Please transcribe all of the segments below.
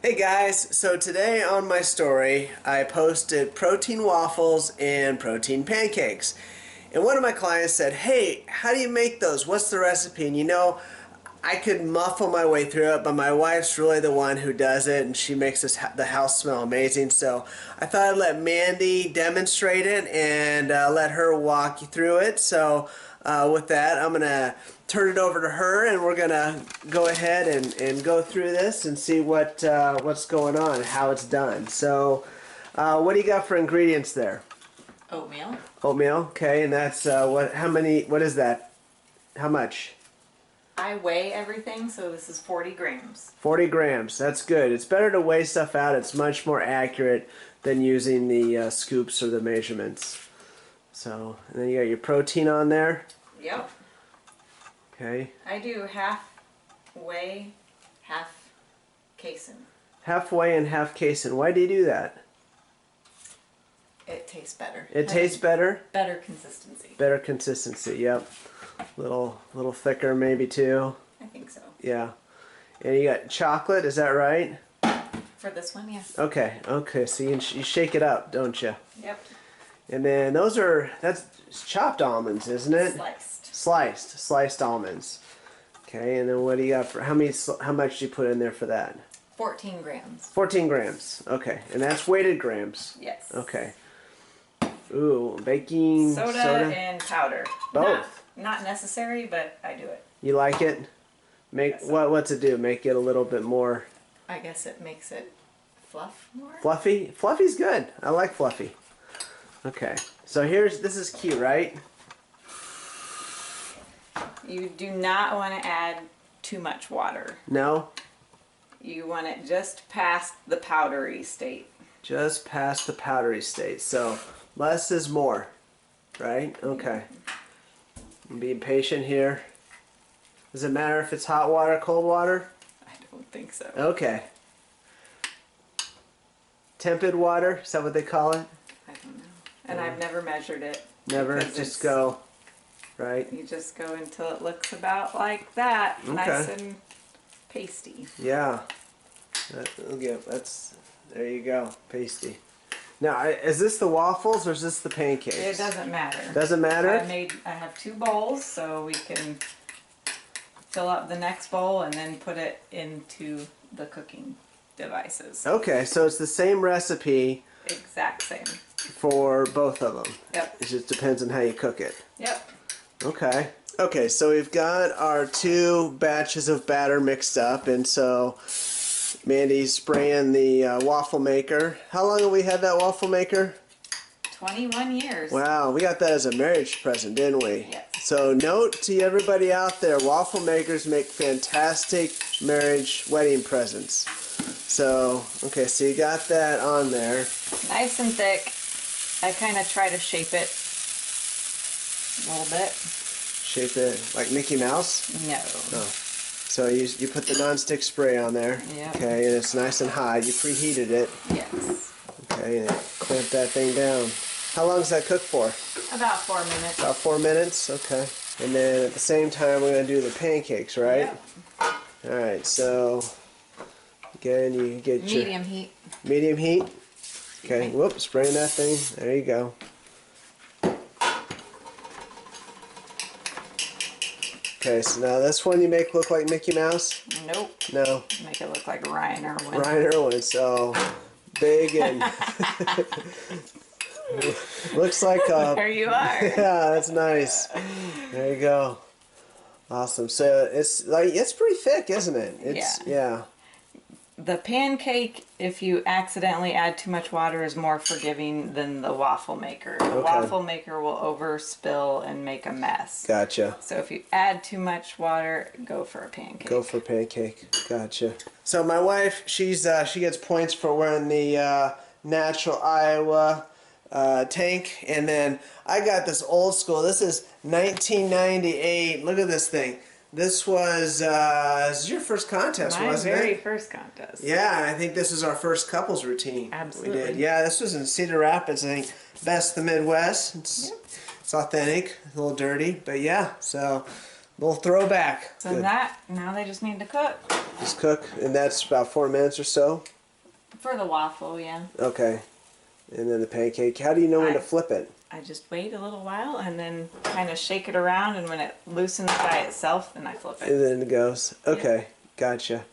Hey guys, so today on my story I posted protein waffles and protein pancakes. And one of my clients said, hey, how do you make those? What's the recipe? And you know, I could muffle my way through it, but my wife's really the one who does it, and she makes the house smell amazing. So I thought I'd let Mandee demonstrate it and let her walk you through it. So with that, I'm going to turn it over to her, and we're going to go ahead and go through this and see what's going on and how it's done. So what do you got for ingredients there? Oatmeal. Oatmeal, okay, and that's what is that? How much? I weigh everything, so this is 40 grams. 40 grams, that's good. It's better to weigh stuff out. It's much more accurate than using the scoops or the measurements. So, and then you got your protein on there. Yep. Okay. I do half whey, half casein. Half whey and half casein. Why do you do that? It tastes better. It tastes better? Better consistency. Better consistency, yep. Little thicker maybe too. I think so. Yeah. And you got chocolate, is that right? For this one, yes. Okay, so you shake it up, don't you? Yep. And then that's chopped almonds, isn't it? Sliced almonds. Okay, and then what do you got for how much do you put in there for that? 14 grams. 14 grams. Okay, and that's weighted grams. Yes. Okay. Ooh, baking soda and powder. Both. Not necessary, but I do it. You like it? What's it do? Make it a little bit more. I guess it makes it fluff more. Fluffy? Fluffy's good. I like fluffy. Okay. So this is key, right? You do not want to add too much water. No? You want it just past the powdery state. Just past the powdery state. So less is more, right? Okay. I'm being patient here. Does it matter if it's hot water, cold water? I don't think so. Okay. Tepid water, is that what they call it? I don't know. And I've never measured it. Never, just go, right? You just go until it looks about like that. Okay. Nice and pasty. Yeah. There you go, pasty. Now, is this the waffles or is this the pancakes? It doesn't matter. Doesn't matter? I have 2 bowls, so we can fill up the next bowl and then put it into the cooking devices. Okay, so it's the same recipe. Exact same. For both of them. Yep. It just depends on how you cook it. Yep. Okay. Okay, so we've got our 2 batches of batter mixed up, and so Mandee's spraying the waffle maker. How long have we had that waffle maker? 21 years. Wow, we got that as a marriage present, didn't we? Yes. So note to everybody out there, waffle makers make fantastic marriage wedding presents. So, okay, so you got that on there. Nice and thick. I kind of try to shape it a little bit. Shape it like Mickey Mouse? No. Oh. So you put the nonstick spray on there. Yep. Okay, and it's nice and high. You preheated it. Yes. Okay, and clamp that thing down. How long does that cook for? About 4 minutes. About 4 minutes? Okay. And then at the same time we're going to do the pancakes, right? Yep. Alright, so again you get medium heat. Medium heat? Okay, whoop, spraying that thing. There you go. Okay, so now this one you make look like Mickey Mouse? Nope. No. Make it look like Ryan Irwin. Ryan Irwin, so big and looks like a... There you are. Yeah, that's nice. There you go. Awesome. So it's pretty thick, isn't it? Yeah. The pancake, if you accidentally add too much water, is more forgiving than the waffle maker. The waffle maker will overspill and make a mess. Gotcha. So if you add too much water, go for a pancake. Go for pancake. Gotcha. So my wife, she gets points for wearing the natural Iowa tank, and then I got this old school. This is 1998. Look at this thing. This was your first contest, wasn't it? My very first contest. Yeah, and I think this is our first couples routine. Absolutely. We did. Yeah, this was in Cedar Rapids, I think. Best of the Midwest. It's authentic, a little dirty, but yeah, so a little throwback. So now they just need to cook. Just cook, and that's about 4 minutes or so. For the waffle, yeah. Okay. And then the pancake. How do you know when to flip it? I just wait a little while and then kind of shake it around, and when it loosens by itself, then I flip it. And then it goes. Okay, yeah. Gotcha.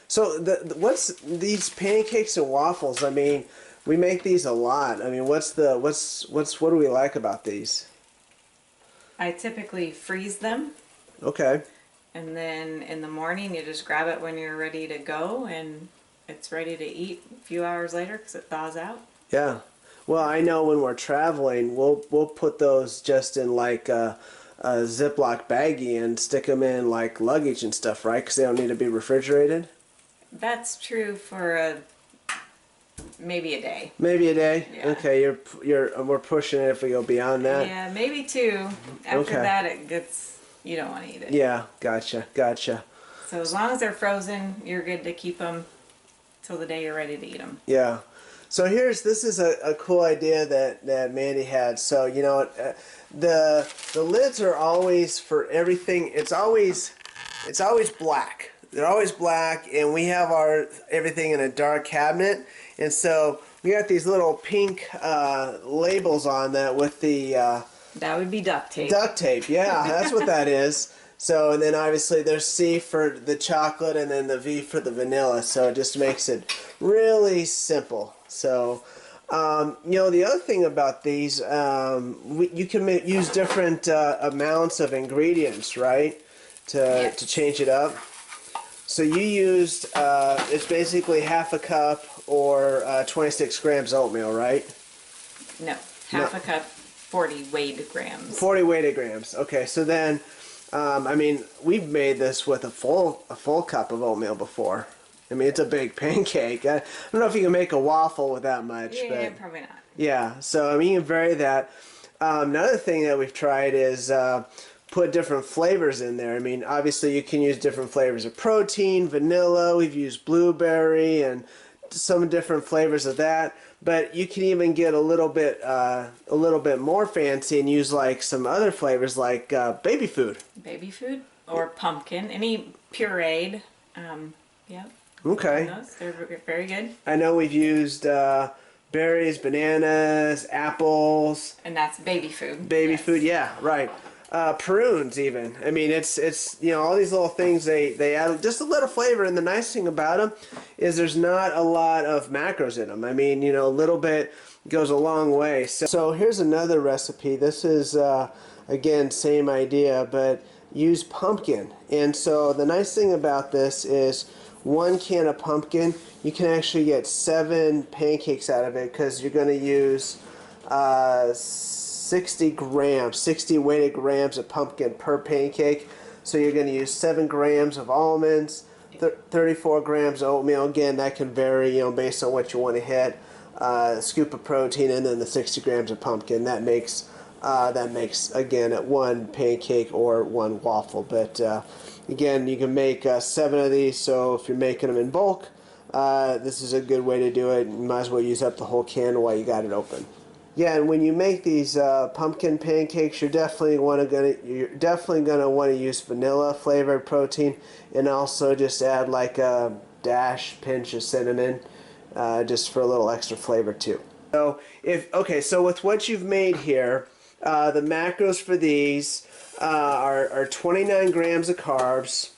So what's these pancakes and waffles? I mean, we make these a lot. I mean, what do we like about these? I typically freeze them. Okay. And then in the morning, you just grab it when you're ready to go, and it's ready to eat a few hours later because it thaws out. Yeah. Well, I know when we're traveling, we'll put those just in like a Ziploc baggie and stick them in like luggage and stuff, right? Because they don't need to be refrigerated. That's true for maybe a day. Maybe a day. Yeah. Okay, we're pushing it if we go beyond that. Yeah, maybe 2. After that, it gets, you don't want to eat it. Yeah, gotcha. So as long as they're frozen, you're good to keep them till the day you're ready to eat them. Yeah. So this is a cool idea that Mandee had. So you know, the lids are always for everything. It's always black. They're always black, and we have everything in a dark cabinet. And so we got these little pink labels on that with the. That would be duct tape. Duct tape, yeah, that's what that is. So, and then obviously there's C for the chocolate and then the V for the vanilla. So it just makes it really simple. So, you know, the other thing about these, you can use different amounts of ingredients, right? To change it up. So you used, it's basically half a cup or 26 grams oatmeal, right? No, half a cup, 40 weighted grams. 40 weighted grams. Okay, so then, I mean, we've made this with a full cup of oatmeal before. I mean, it's a big pancake. I don't know if you can make a waffle with that much. Yeah, but probably not. Yeah, so I mean, you can vary that. Another thing that we've tried is put different flavors in there. I mean, obviously you can use different flavors of protein, vanilla. We've used blueberry and some different flavors of that. But you can even get a little bit more fancy and use like some other flavors like baby food. Baby food or pumpkin, any pureed. Yeah. Okay. They're very good. I know we've used berries, bananas, apples. And that's baby food. Baby food, yeah, right. Prunes even. I mean, it's you know, all these little things they add just a little flavor, and the nice thing about them is there's not a lot of macros in them. I mean, you know, a little bit goes a long way. So here's another recipe. This is again, same idea, but use pumpkin. And so the nice thing about this is 1 can of pumpkin, you can actually get 7 pancakes out of it because you're going to use 60 weighted grams of pumpkin per pancake. So you're going to use 7 grams of almonds, 34 grams of oatmeal. Again, that can vary, you know, based on what you want to hit. A scoop of protein, and then the 60 grams of pumpkin. That makes again at 1 pancake or 1 waffle. But again, you can make 7 of these. So if you're making them in bulk, this is a good way to do it. You might as well use up the whole can while you got it open. Yeah, and when you make these pumpkin pancakes, you're definitely gonna want to use vanilla flavored protein, and also just add like a pinch of cinnamon, just for a little extra flavor too. So so with what you've made here, the macros for these are 29 grams of carbs,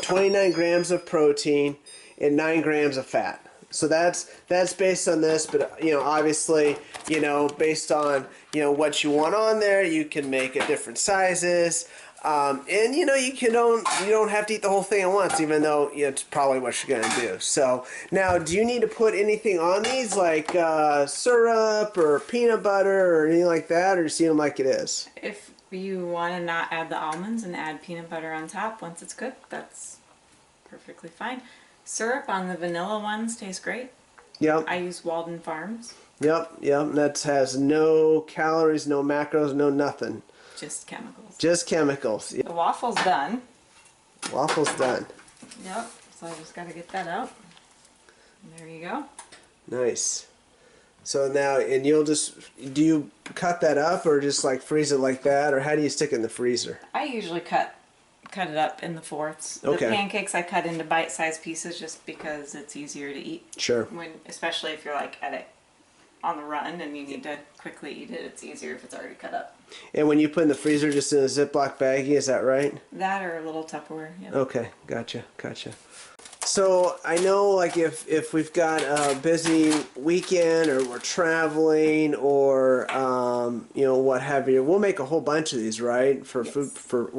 29 grams of protein, and 9 grams of fat. So that's based on this, but you know, obviously, you know, based on, you know, what you want on there, you can make it different sizes, and you know, you don't have to eat the whole thing at once, even though, you know, it's probably what you're gonna do. So now, do you need to put anything on these, like syrup or peanut butter or anything like that, or you see them like it is? If you want to not add the almonds and add peanut butter on top once it's cooked, that's perfectly fine. Syrup on the vanilla ones tastes great. Yep. I use Walden Farms. Yep. That has no calories, no macros, no nothing. Just chemicals. Just chemicals. The waffle's done. Waffle's done. Yep. So I just got to get that out. And there you go. Nice. So now, and do you cut that up or just like freeze it like that, or how do you stick it in the freezer? I usually cut cut it up in the fourths. Okay. The pancakes I cut into bite-sized pieces just because it's easier to eat. Sure. Especially if you're like at it on the run and you need to quickly eat it, it's easier if it's already cut up. And when you put in the freezer, just in a Ziploc baggie, is that right? That or a little Tupperware. Yeah. Okay, gotcha. So I know, like, if we've got a busy weekend or we're traveling or you know, what have you, we'll make a whole bunch of these, right? For Yes. food.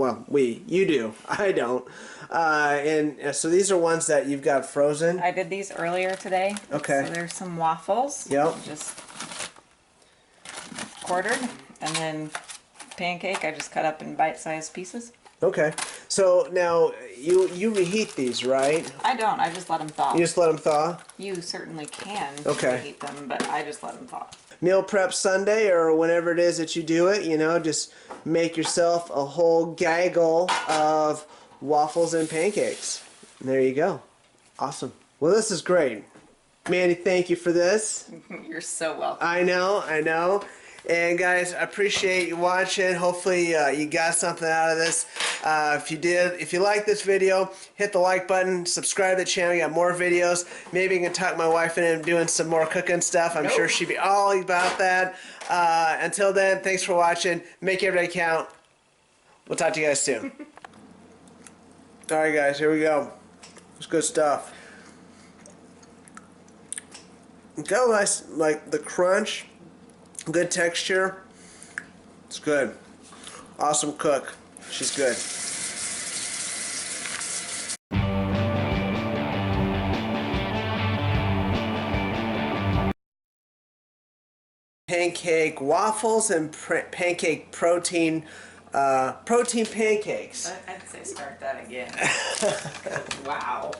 You do. I don't. And so these are ones that you've got frozen. I did these earlier today. Okay. So there's some waffles. Yep. Just quartered, and then pancake I just cut up in bite-sized pieces. Okay. So now you reheat these, right? I don't. I just let them thaw. You just let them thaw. You certainly can Okay. reheat them, but I just let them thaw. Meal prep Sunday or whenever it is that you do it, you know, just make yourself a whole gaggle of waffles and pancakes. And there you go. Awesome. Well, this is great. Mandee, thank you for this. You're so welcome. I know. And guys, I appreciate you watching. Hopefully you got something out of this. If you like this video, hit the like button, subscribe to the channel. We got more videos. Maybe you can talk my wife into doing some more cooking stuff. I'm sure she'd be all about that. Until then, thanks for watching. Make every day count. We'll talk to you guys soon. Alright guys, here we go. It's good stuff. Got nice, like the crunch. Good texture. It's good. Awesome cook. She's good. Pancake waffles and pancake protein pancakes. I'd say start that again. Wow.